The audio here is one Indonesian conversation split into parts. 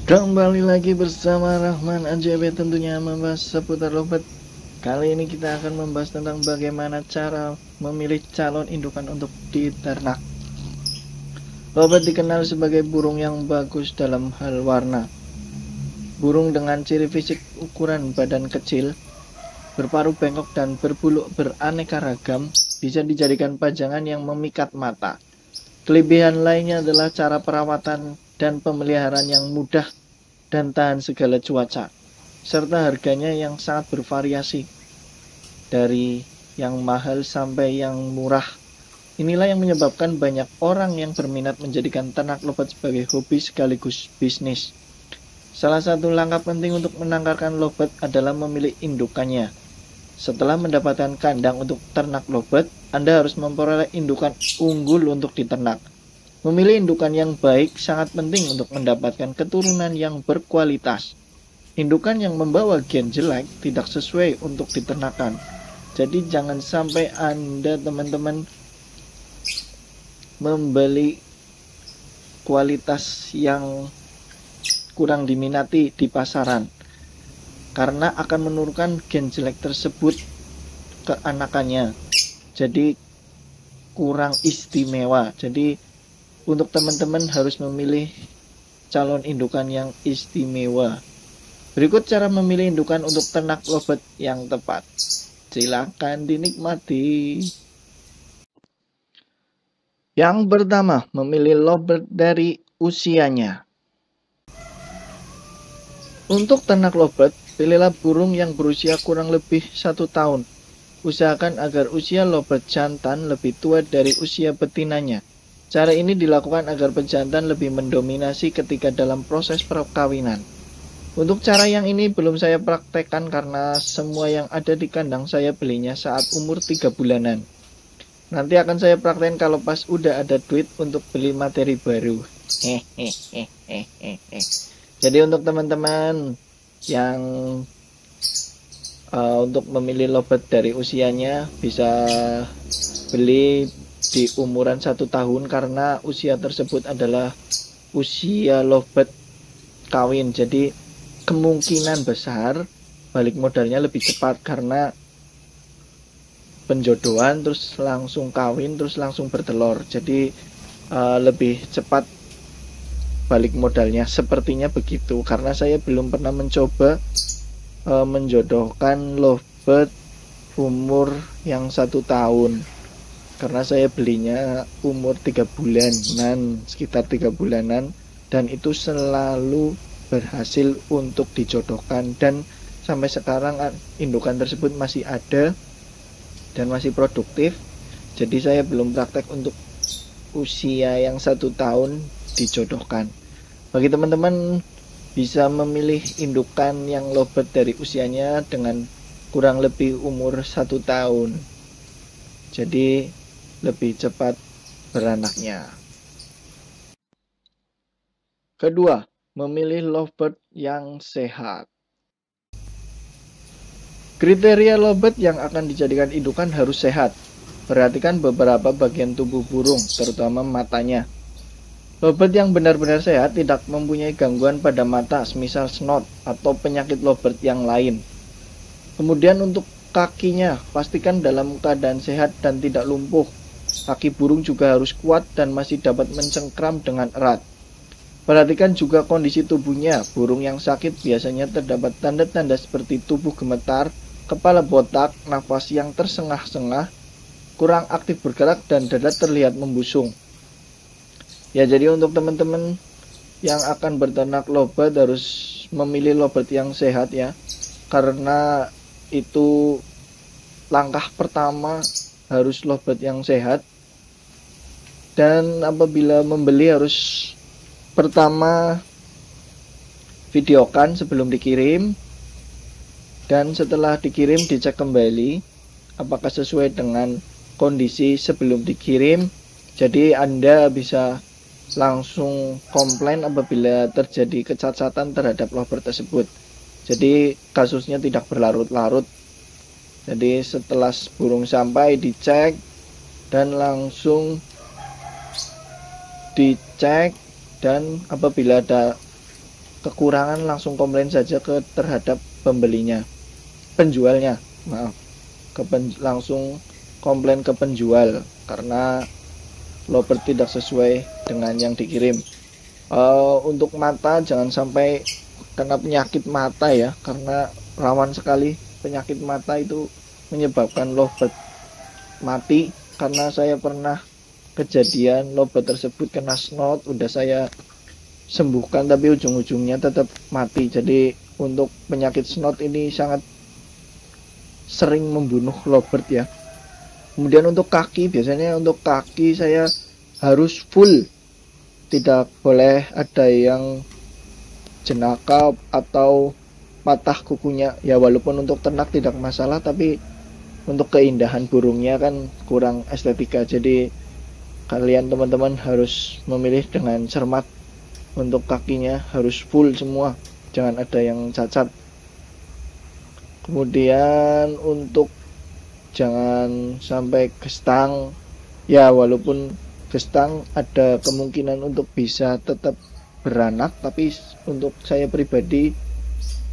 Kembali lagi bersama Rahman AJB, tentunya membahas seputar lovebird. Kali ini kita akan membahas tentang bagaimana cara memilih calon indukan untuk diternak. Lovebird dikenal sebagai burung yang bagus dalam hal warna. Burung dengan ciri fisik ukuran badan kecil, berparuh bengkok dan berbulu beraneka ragam bisa dijadikan pajangan yang memikat mata. Kelebihan lainnya adalah cara perawatan dan pemeliharaan yang mudah dan tahan segala cuaca, serta harganya yang sangat bervariasi, dari yang mahal sampai yang murah. Inilah yang menyebabkan banyak orang yang berminat menjadikan ternak lovebird sebagai hobi sekaligus bisnis. Salah satu langkah penting untuk menangkarkan lovebird adalah memilih indukannya. Setelah mendapatkan kandang untuk ternak lovebird, Anda harus memperoleh indukan unggul untuk diternak. Memilih indukan yang baik sangat penting untuk mendapatkan keturunan yang berkualitas. Indukan yang membawa gen jelek tidak sesuai untuk diternakan. Jadi jangan sampai Anda teman-teman membeli kualitas yang kurang diminati di pasaran, karena akan menurunkan gen jelek tersebut ke anakannya. Jadi kurang istimewa. Jadi untuk teman-teman harus memilih calon indukan yang istimewa. Berikut cara memilih indukan untuk ternak lovebird yang tepat. Silakan dinikmati. Yang pertama, memilih lovebird dari usianya. Untuk ternak lovebird, pilihlah burung yang berusia kurang lebih 1 tahun. Usahakan agar usia lovebird jantan lebih tua dari usia betinanya. Cara ini dilakukan agar pejantan lebih mendominasi ketika dalam proses perkawinan. Untuk cara yang ini belum saya praktekkan karena semua yang ada di kandang saya belinya saat umur 3 bulanan. Nanti akan saya praktekkan kalau pas udah ada duit untuk beli materi baru. Jadi untuk teman-teman yang untuk memilih lovebird dari usianya bisa beli di umuran 1 tahun, karena usia tersebut adalah usia lovebird kawin. Jadi kemungkinan besar balik modalnya lebih cepat karena penjodohan terus langsung kawin terus langsung bertelur. Jadi lebih cepat balik modalnya, sepertinya begitu. Karena saya belum pernah mencoba menjodohkan lovebird umur yang 1 tahun. Karena saya belinya umur 3 bulanan, sekitar 3 bulanan, dan itu selalu berhasil untuk dijodohkan, dan sampai sekarang indukan tersebut masih ada dan masih produktif. Jadi saya belum praktek untuk usia yang 1 tahun dijodohkan. Bagi teman-teman bisa memilih indukan yang lovebird dari usianya dengan kurang lebih umur 1 tahun. Jadi lebih cepat beranaknya. Kedua, memilih lovebird yang sehat. Kriteria lovebird yang akan dijadikan indukan harus sehat. Perhatikan beberapa bagian tubuh burung, terutama matanya. Lovebird yang benar-benar sehat tidak mempunyai gangguan pada mata, semisal snot atau penyakit lovebird yang lain. Kemudian untuk kakinya, pastikan dalam keadaan sehat dan tidak lumpuh. Kaki burung juga harus kuat dan masih dapat mencengkram dengan erat. Perhatikan juga kondisi tubuhnya. Burung yang sakit biasanya terdapat tanda-tanda seperti tubuh gemetar, kepala botak, nafas yang tersengah-sengah, kurang aktif bergerak, dan dada terlihat membusung. Ya, jadi untuk teman-teman yang akan berternak lovebird harus memilih lovebird yang sehat ya. Karena itu langkah pertama, harus lovebird yang sehat. Dan apabila membeli harus pertama videokan sebelum dikirim, dan setelah dikirim dicek kembali apakah sesuai dengan kondisi sebelum dikirim. Jadi Anda bisa langsung komplain apabila terjadi kecacatan terhadap lovebird tersebut. Jadi kasusnya tidak berlarut-larut. Jadi setelah burung sampai dicek dan langsung dicek, dan apabila ada kekurangan langsung komplain saja terhadap penjualnya, maaf, langsung komplain ke penjual karena lovebird tidak sesuai dengan yang dikirim. Untuk mata jangan sampai kena penyakit mata ya, karena rawan sekali penyakit mata itu menyebabkan lovebird mati. Karena saya pernah kejadian lovebird tersebut kena snot, udah saya sembuhkan tapi ujung-ujungnya tetap mati. Jadi untuk penyakit snot ini sangat sering membunuh lovebird ya. Kemudian untuk kaki, biasanya untuk kaki saya harus full, tidak boleh ada yang jenaka atau patah kukunya ya. Walaupun untuk ternak tidak masalah, tapi untuk keindahan burungnya kan kurang estetika. Jadi kalian teman-teman harus memilih dengan cermat. Untuk kakinya harus full semua, jangan ada yang cacat. Kemudian untuk jangan sampai gestang ya, walaupun gestang ada kemungkinan untuk bisa tetap beranak, tapi untuk saya pribadi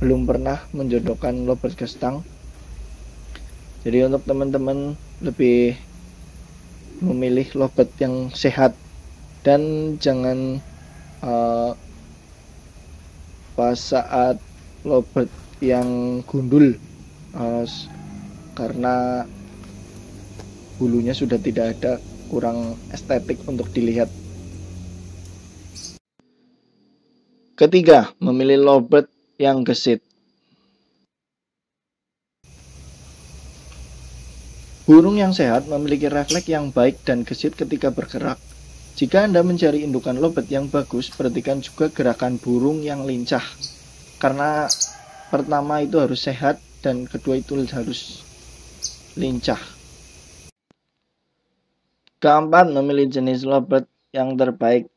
belum pernah menjodohkan lovebird gestang. Jadi untuk teman-teman lebih memilih lovebird yang sehat, dan jangan pas saat lovebird yang gundul, karena bulunya sudah tidak ada, kurang estetik untuk dilihat. Ketiga, memilih lovebird yang gesit. Burung yang sehat memiliki refleks yang baik dan gesit ketika bergerak. Jika Anda mencari indukan lovebird yang bagus, perhatikan juga gerakan burung yang lincah. Karena pertama itu harus sehat, dan kedua itu harus lincah. Keempat, memilih jenis lovebird yang terbaik.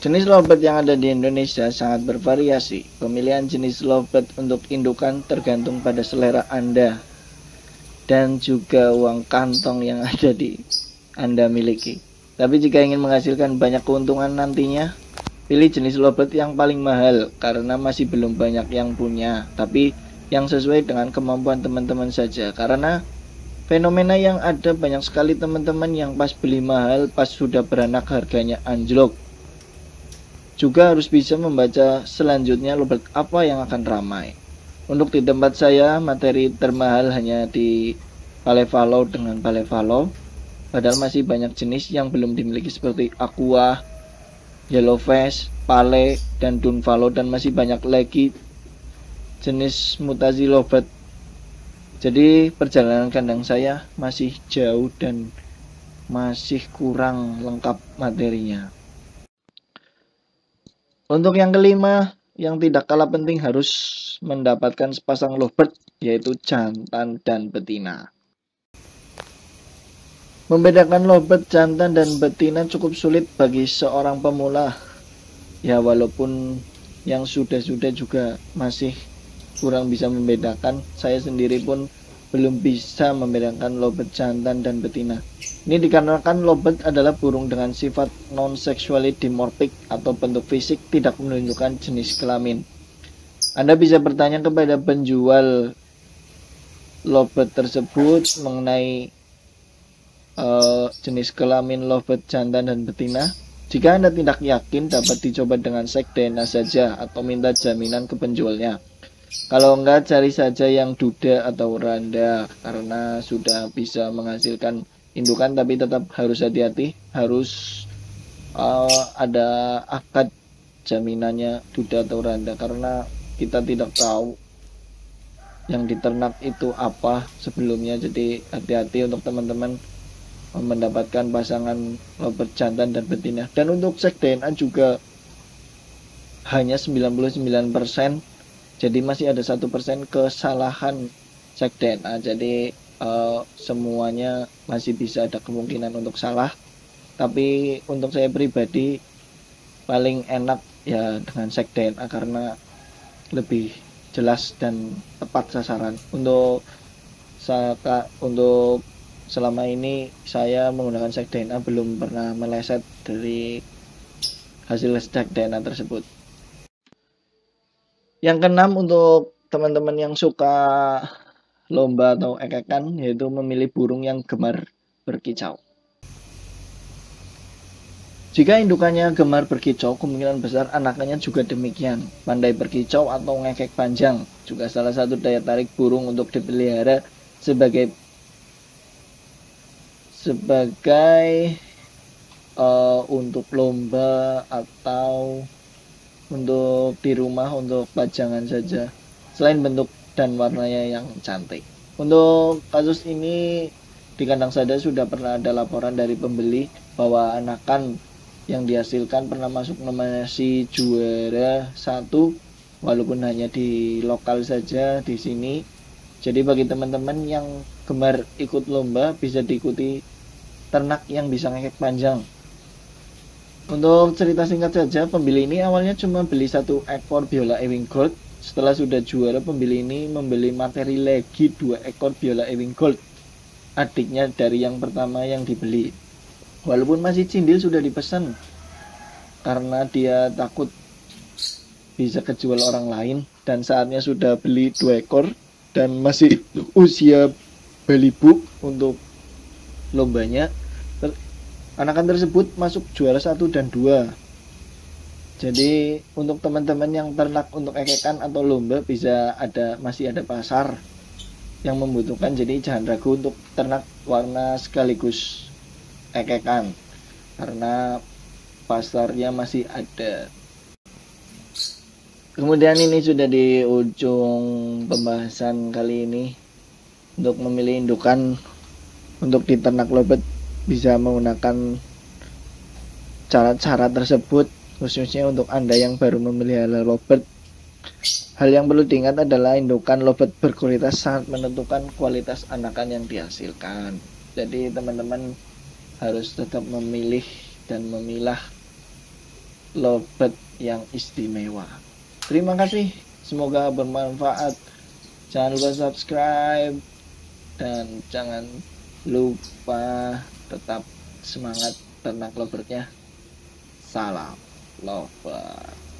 Jenis lovebird yang ada di Indonesia sangat bervariasi. Pemilihan jenis lovebird untuk indukan tergantung pada selera Anda dan juga uang kantong yang ada di Anda miliki. Tapi jika ingin menghasilkan banyak keuntungan nantinya, pilih jenis lovebird yang paling mahal karena masih belum banyak yang punya, tapi yang sesuai dengan kemampuan teman-teman saja. Karena fenomena yang ada, banyak sekali teman-teman yang pas beli mahal, pas sudah beranak harganya anjlok. Juga harus bisa membaca selanjutnya lovebird apa yang akan ramai. Untuk di tempat saya, materi termahal hanya di Palefalo dengan Palefalo. Padahal masih banyak jenis yang belum dimiliki seperti Aqua, Yellowface, Pale, dan Dunvalo, dan masih banyak lagi jenis mutasi lovebird. Jadi perjalanan kandang saya masih jauh dan masih kurang lengkap materinya. Untuk yang kelima, yang tidak kalah penting, harus mendapatkan sepasang lovebird, yaitu jantan dan betina. Membedakan lovebird jantan dan betina cukup sulit bagi seorang pemula. Ya, walaupun yang sudah-sudah juga masih kurang bisa membedakan. Saya sendiri pun belum bisa membedakan lovebird jantan dan betina. Ini dikarenakan lovebird adalah burung dengan sifat non-sexually dimorphic atau bentuk fisik tidak menunjukkan jenis kelamin. Anda bisa bertanya kepada penjual lovebird tersebut mengenai jenis kelamin lovebird jantan dan betina. Jika Anda tidak yakin, dapat dicoba dengan cek DNA saja atau minta jaminan ke penjualnya. Kalau enggak, cari saja yang duda atau randa, karena sudah bisa menghasilkan indukan, tapi tetap harus hati-hati, harus ada akad jaminannya duda atau randa, karena kita tidak tahu yang diternak itu apa sebelumnya. Jadi hati-hati untuk teman-teman mendapatkan pasangan lovebird jantan dan betina. Dan untuk cek DNA juga hanya 99%, jadi masih ada 1% kesalahan cek DNA. Jadi semuanya masih bisa ada kemungkinan untuk salah. Tapi untuk saya pribadi paling enak ya dengan cek DNA, karena lebih jelas dan tepat sasaran. Untuk selama ini saya menggunakan cek DNA, belum pernah meleset dari hasil stek DNA tersebut. Yang keenam, untuk teman-teman yang suka lomba atau ekekan, yaitu memilih burung yang gemar berkicau. Jika indukannya gemar berkicau, kemungkinan besar anakannya juga demikian, pandai berkicau atau ngekek panjang. Juga salah satu daya tarik burung untuk dipelihara sebagai untuk lomba atau untuk di rumah untuk pajangan saja, selain bentuk dan warnanya yang cantik. Untuk kasus ini di kandang sada sudah pernah ada laporan dari pembeli bahwa anakan yang dihasilkan pernah masuk nominasi juara 1, walaupun hanya di lokal saja di sini. Jadi bagi teman-teman yang gemar ikut lomba, bisa diikuti ternak yang bisa ngekek panjang. Untuk cerita singkat saja, pembeli ini awalnya cuma beli 1 ekor biola Ewing Gold. Setelah sudah juara, pembeli ini membeli materi lagi 2 ekor biola Ewing Gold, adiknya dari yang pertama yang dibeli. Walaupun masih cindil sudah dipesan, karena dia takut bisa kejual orang lain, dan saatnya sudah beli 2 ekor dan masih usia balibu untuk lombanya. Anakan tersebut masuk juara 1 dan 2. Jadi untuk teman-teman yang ternak untuk ekekan atau lomba, masih ada pasar yang membutuhkan. Jadi jangan ragu untuk ternak warna sekaligus ekekan, karena pasarnya masih ada. Kemudian ini sudah di ujung pembahasan kali ini. Untuk memilih indukan untuk diternak lobet, bisa menggunakan cara-cara tersebut, khususnya untuk Anda yang baru memelihara lobet. Hal yang perlu diingat adalah indukan lobet berkualitas sangat menentukan kualitas anakan yang dihasilkan. Jadi teman-teman harus tetap memilih dan memilah lobet yang istimewa. Terima kasih, semoga bermanfaat. Jangan lupa subscribe dan jangan lupa tetap semangat ternak lobetnya. Salam lover.